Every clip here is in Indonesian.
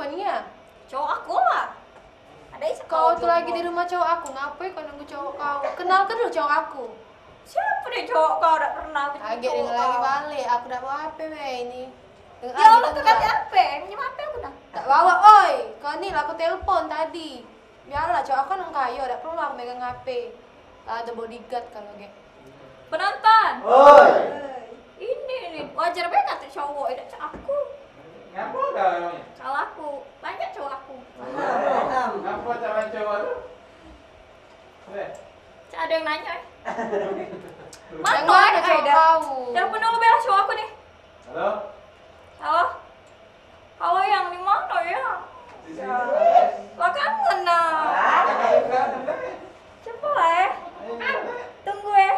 Nia? Cowok aku lah. Ada isi Kau tuh lagi di rumah cowok aku, ngapain kau nunggu cowok kau? Kenalkan dulu cowok aku. Siapa deh cowok kau udah pernah ketemu Agak cowok dengan lagi kau? balik, aku udah bawa HP ini. Dengan Ya Allah, kakak HP. Minjem HP aku dah. Tak bawa, oi. Kau nih lah aku telepon tadi. Biarlah cowok aku nang kayo, udah perlu aku megang HP. Ada bodyguard kalau ge. Penonton. Oi. Ini nih, wajar banget tuh cowok, ini cowok aku. Ngapa enggak namanya? Salah aku, banyak cowok aku. Ngapa calon cowok lu? Cak ada yang nanya. Yang Mantu mana cowok kau? Telepon dulu bela cowok aku nih. Halo? Halo? Halo yang di mana ya? Di sini. Lah kangen nah. Coba lah ya. Tunggu ya.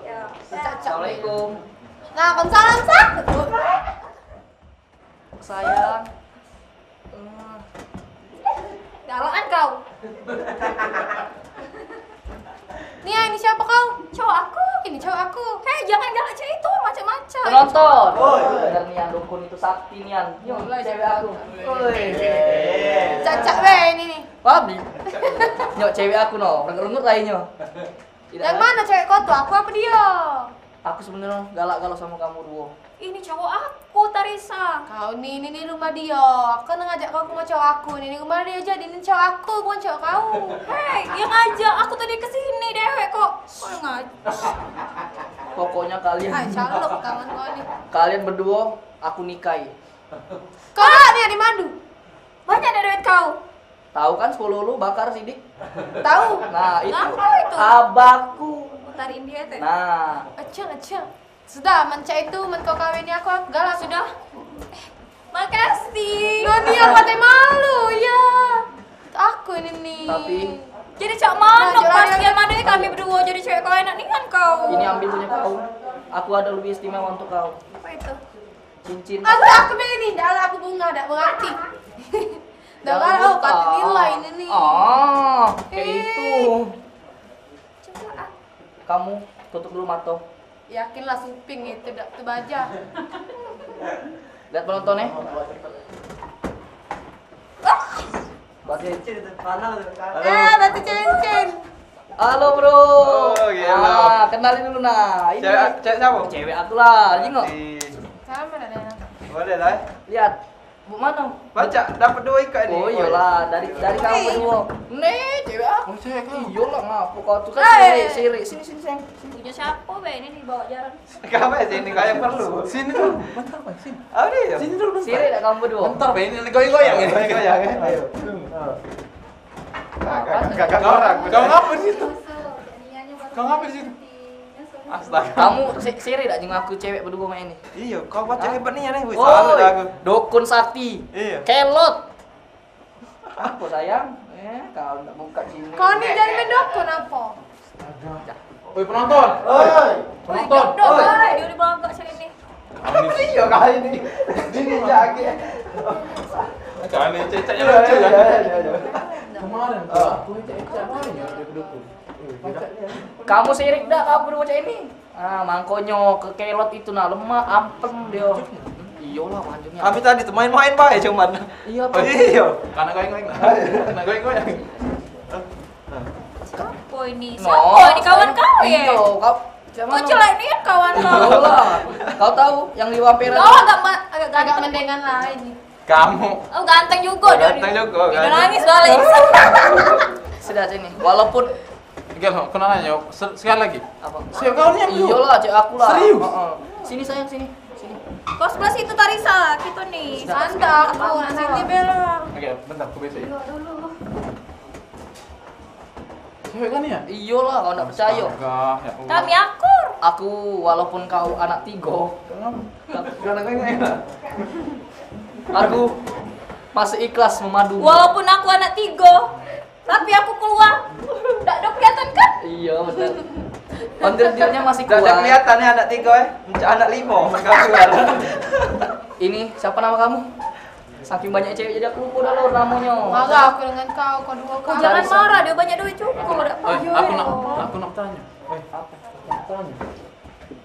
Ya. Assalamualaikum. Nah, salam sak. Sayang. Galakan kau. Nia, ini siapa kau? Cowok aku. Ini cowok aku. Hei, jangan galak cewek itu macam-macam. Penonton. Oi. Dengar Nian dukun itu sakti Nian. Yuk, cewek aku. Cacak weh ini nih. Paham nih? Nyok cewek aku no, rengut-rengut lainnya. Yang mana cewek kau tuh? Aku apa dia? Aku sebenarnya galak kalau sama kamu dua. Ini cowok aku, Tarisa. Kau nih rumah dia. Aku kan ngajak kau ke rumah cowok aku. Ini rumah dia jadi ini cowok aku, bukan cowok kau. Hei, yang ngajak aku tadi kesini dewek kok. Kok yang ngajak? Pokoknya kalian Calok kawan kau nih. kalian berdua aku nikahi. Kau lihat dia di madu. Banyak ada duit kau. Tahu kan 10 lu bakar sidik? Tahu? Nah, itu Ngapa itu? abahku. Putarin dia teh. Nah, Acang. Sudah, menca itu kau kawinnya aku galak. Sudah. Makasih. Loh dia mati malu ya. Aku ini nih. Tapi Jadi cak mana Nah, pas jalan- dia mana kami berdua jadi cewek kau enak nih kan kau. ini ambil punya kau. Aku ada lebih istimewa untuk kau. Apa itu? Cincin. Aku ini, dah aku bunga, dah berarti. Dah kalau kata nilai ini nih. Oh, kayak itu. Coba ah. Kamu tutup dulu mata. Yakinlah suping itu tidak terbaca. Lihat penontonnya. Berarti Batu cincin. halo bro. Oh, gila. Kenalin dulu nah. Ini Cewek siapa? cewek aku lah. Ini nggak. Sama dah. Boleh lah. Lihat. Bu mana? Baca dapat 2 ikat nih. Oh iyalah dari kamu berdua. Nih cewek aku. Oh, cewek kau. Iyalah ngapa kau tuh kan sirik. Sini sayang. Punya siapa be ini dibawa jalan. Kamu sini kau yang perlu. Sini dulu, bentar Pak, sini. Oh, dia. Sini dulu bentar. Sirik tak kamu berdua? Bentar Pak, ini goyang-goyang ini. Goyang ya. Ayo. Kakak orang. Kau ngapa di situ? Kau ngapa di situ? Astaga. Kamu sirik tak jeung aku cewek berdua main ini? Iya, kau baca hebat nih ya nih. Wih, Oh, salah dah aku. dukun sakti. Iya. Kelot. Apa sayang? Kau nak buka sini. Kau nih jadi mendokun apa? Woi penonton. Oi. Penonton. Dok, boleh dia dibawa agak sini. Iya kali ini. Ini jagi. Jangan nih cecaknya Iya, lucu iya, kan. iya. Kemarin tuh aku cecak banyak dia berdukun. Kamu sirik dah kamu berdua cewek ini. Mangkonyo ke kelot itu nah lemah, ampem dia. Iyalah panjangnya. Kami tadi tuh main-main bae cuman. Iya, Oh, iya. Karena goyang-goyang. Karena goyang-goyang. Siapa ini? No, Siapa ini kawan kau ya? Iya, kau Kau jelek nih kan kawan kau. Iyalah. Kau tahu yang di Wampera? Kau agak Agak ganteng. mendengan lah ini. Kamu. Oh ganteng juga dia. Ganteng juga, Dia ganteng. nangis balik. Sudah sini. Walaupun Gel, kenalannya sekali lagi. apa? Siapa kau nih yang berdua? Iyalah, cewek aku lah. Serius? Heeh. Sini sayang sini. Sini. Kau sebelah situ Tarisa, kita nih. Sanda aku, nanti bela. Oke, bentar aku biasa ya. Cewek kan ya? Iyalah, kau enggak percaya. Astaga, ya Allah. Kami akur. Aku walaupun kau anak tiga, Gimana kayaknya? aku masih ikhlas memadu. Walaupun aku anak 3, tapi aku keluar. Tidak ada kelihatan kan? Iya benar. Ondir-ondirnya masih Gak ada kuat. kelihatan ya anak 3 ya. Anak 5 mereka keluar. Ini siapa nama kamu? Saking banyak cewek jadi aku lupa dah lor namanya. Marah aku dengan kau dua Kau kali. jangan marah, dia banyak duit cukup. Aku nak tanya. Apa? Tanya.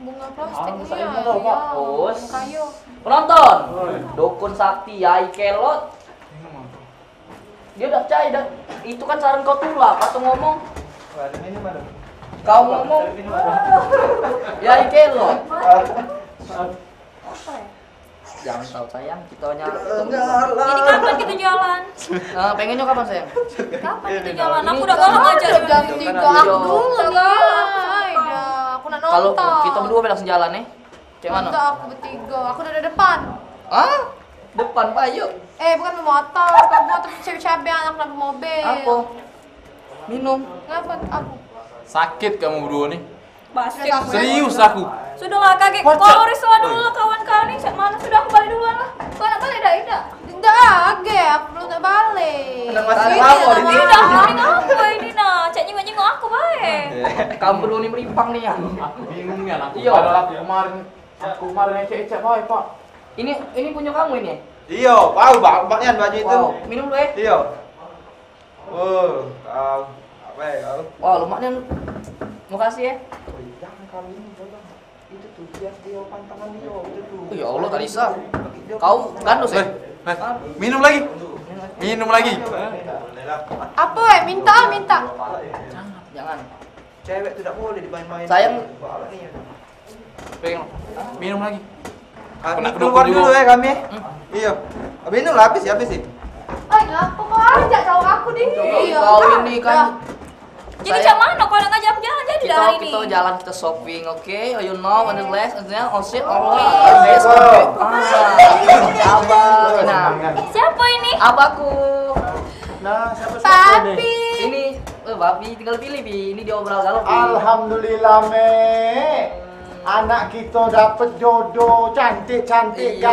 Bunga plastik saya nih mau tahu, Pak. Bos. Kayu. Penonton, dukun sakti Yai Kelot Dia udah percaya dah. Itu kan saran kau tulak, atau ngomong. Wah, ini mana? Kau ngomong. Ya kelot. Apa ya? Jangan tahu sayang, kita hanya Ini kapan kita jalan? pengennya kapan sayang? Kapan kita jalan? Aku udah galak aja jam 3 aku dulu Udah nih. galak. Aida, aku nak nonton. Kalau kita berdua langsung jalan nih. Kayak mana? Nonton aku bertiga, aku udah ada depan. Ah? Depan Pak, yuk. Bukan motor, kalau motor cewek-cewek anak kenapa mobil. Apa? Minum. Ngapa aku? Sakit kamu berdua nih. Basket. Serius aku. Sudahlah kakek, kau risau dulu lah kawan kau nih. Mana sudah aku balik duluan lah. Kau nak balik dah, Ida? Tidak age, aku belum nak balik. Kenapa masih Ini lama lah, di sini? Tidak, Mama. ini ngapa ini nah? Cak nyengok aku baik. Kamu berdua nih merimpang nih ya. Aku bingung ya aku. Iya. Padahal aku kemarin ecek-ecek baik, Pak. Ini punya kamu ini. Iya, tahu bapaknya baju itu. Wow, minum dulu ya. Iya. Oh, apa ya kau? Wah, lumayan. Makasih ya. Jangan kali ini coba. Itu tuh dia pantangan dia itu tuh. Oh, ya Allah, Tarisa. Kau gandus ya? Minum lagi. Minum lagi. Apa minta. Jangan. Cewek tuh tidak boleh dimain-main. Sayang. Pengen. Minum lagi. Nak keluar dulu ya kami. Iya. Minum lah habis sih. Ngapa kau ajak cowok aku nih? Kau ini kan. Jadi cak mana kau nak ngajak aku jalan jadi dah hari ini? Kita jalan, kita shopping, oke? You know, on the last, and then on shit, all Oke. yes, oke. Abah, nah, Siapa ini? abahku. Nah, siapa Papi. Ini, babi tinggal pilih, bi. Ini diobrol galau, bi. Alhamdulillah, Mek. Anak kita dapat jodoh cantik-cantik Iyalah.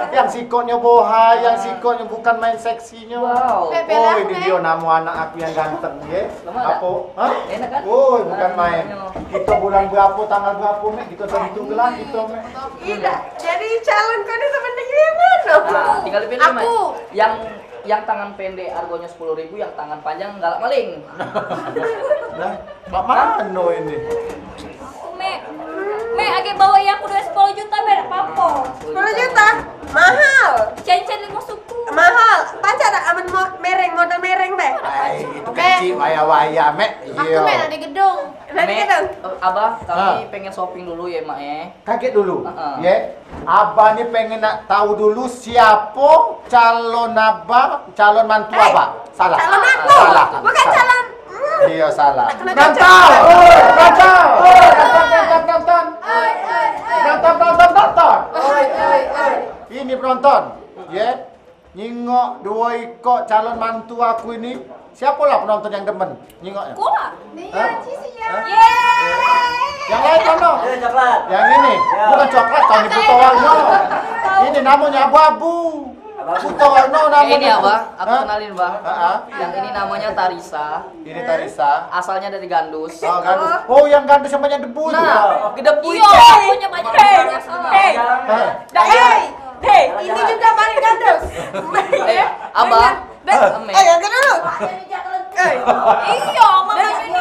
galau. Yang sikotnya bohai, yang sikotnya bukan main seksinya. Wow. Oh, ini dia nama anak aku yang ganteng, ya. Lama Apa? Hah? Enak kan? Oh, bukan Ah, main. iya. Kita bulan berapa, tanggal berapa, Mek? Kita tentu gelar kita, Mek. Ida, jadi calon kau ini sebenarnya gimana? Nah, tinggal pilih, Mek. Aku. Yang tangan pendek harganya 10.000, yang tangan panjang galak maling. Nah, mak mana ini? Me, agak bawa yang aku duit 10 juta beda apa? 10 juta? Mahal. Cincin 5 suku. Mahal. Pacar tak aman mereng, model mereng deh. Ay, itu kecil, waya-waya, Mek. Aku main di gedung. Nanti Mek, kita. Abah, kami pengen shopping dulu ya, Mak ya. Kaget dulu, Heeh. ya. Abah nih pengen nak tahu dulu siapa calon abah, calon mantu abah. Salah. Calon aku. Salah. Bukan Salah. calon. Iya salah. Kena Gantau. cocok. Gantau. Nonton. Nonton. Ini penonton, ya. Nyingok dua ikut calon mantu aku ini. Siapalah penonton yang demen nyingoknya? Gua. Hah? Hah? Yeay. Yang lain kan no? Coklat. Yang ini bukan coklat, tahun buta warna. Ini namanya abu-abu. Buta warna namanya. Ini Abah, aku Hah? kenalin, Bah. Heeh. Yang ini namanya Tarisa. Ini Tarisa. Asalnya dari Gandus. Oh, gandus. Oh, yang gandus yang banyak debu itu. Nah, gedebu Iya, itu. punya banyak banyak. Hei. Hah? Hei, ini juga paling gandus. Abah. Ame. Yang ke dulu. Iya, mama ini.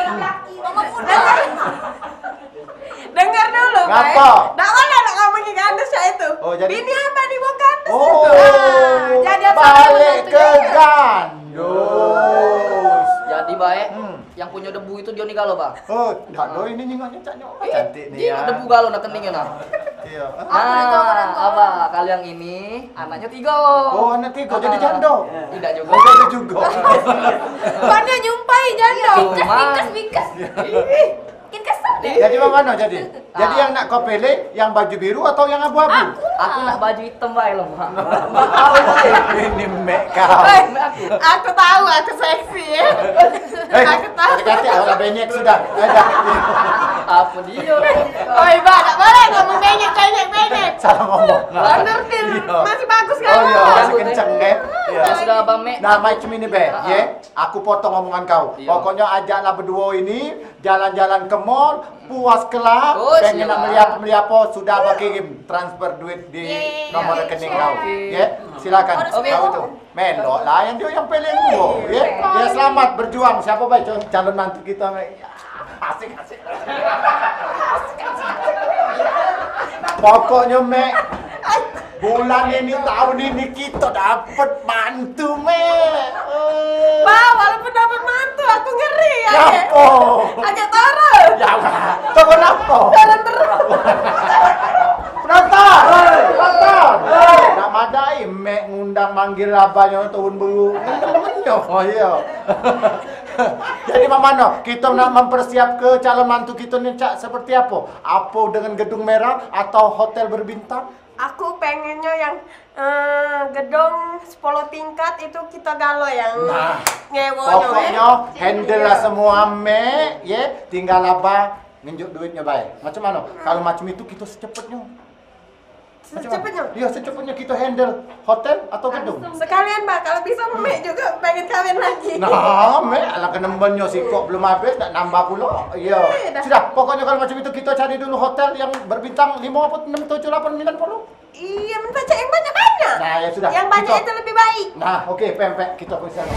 Mama muda. Dengar dulu, Ngapa? Nggak mana nak ngomongin gandus ya itu. Oh, jadi- Bini apa di bawah gandus Oh, itu? jadi apa balik menantu ke dia? gandus. Jadi baik, Hmm. yang punya debu itu Joni Galo, Bah. Oh, enggak do ini nyingoknya cantik nih Dia ya. debu Galo nak keningnya nah. Iya. Nah, Abah, kalian yang ini anaknya 3. Oh, anak tiga jadi janda. Tidak juga. Oh, jadi juga. Kau dia nyumpai janda. Bingkas. Bikin kesel deh. Jadi mana jadi? Jadi yang nak kau pilih yang baju biru atau yang abu-abu? Aku nak baju hitam bae loh, Mak. Ini mek kau. Aku tahu, aku seksi ya. Aku tahu. Hati-hati, awal benyek sudah. Ada. Apa dia? Oh, Iba, nggak boleh ngomong benyek. Salah ngomong. Undertil masih bagus kan? Oh iya, masih kenceng ya. Iya. Ya sudah Bang Mek. Nah, macam ini be, ya. Aku potong omongan kau. Iya. Pokoknya ajaklah berdua ini jalan-jalan ke mall, puas kelak, Oh, pengen nak siap. beli apa sudah apa kirim transfer duit di nomor Iya. rekening kau. Ya, silakan. Oke. Kau itu. Melok lah yang dia yang pilih gua, ya. Ya selamat berjuang. Siapa baik calon mantu kita, Mek? Ya, asik. Pokoknya Mek bulan ini tahun ini kita dapat mantu me. Pak, walaupun dapat mantu aku ngeri ya. Yapo. Agak tara. Ya, toko napo. Jalan terus. Penonton. Nak madai mek ngundang manggil abahnya tahun baru. Oh iya. Jadi Mamano, kita nak mempersiap ke calon mantu kita ni Cak seperti apa? Apa dengan gedung merah atau hotel berbintang? Aku pengennya yang gedung 10 tingkat itu kita galo yang ngewonya. Pokoknya handle lah semua me, ya. Tinggal apa nginjuk duitnya baik. Macam mana? Kalau macam itu kita secepatnya. Secepatnya? Iya, secepatnya kita handle hotel atau gedung. Sekalian Mbak, kalau bisa Mek juga pengen kawin lagi. Nah, me, ala kenembannya sih kok belum habis, nak nambah pula. Iya. Sudah, pokoknya kalau macam itu kita cari dulu hotel yang berbintang 5, 6, 7, 8, 9, 10. Iya, minta cek yang banyak-banyak. Nah, ya sudah. Yang banyak Kita- itu lebih baik. Nah, oke, pempek kita ke sana.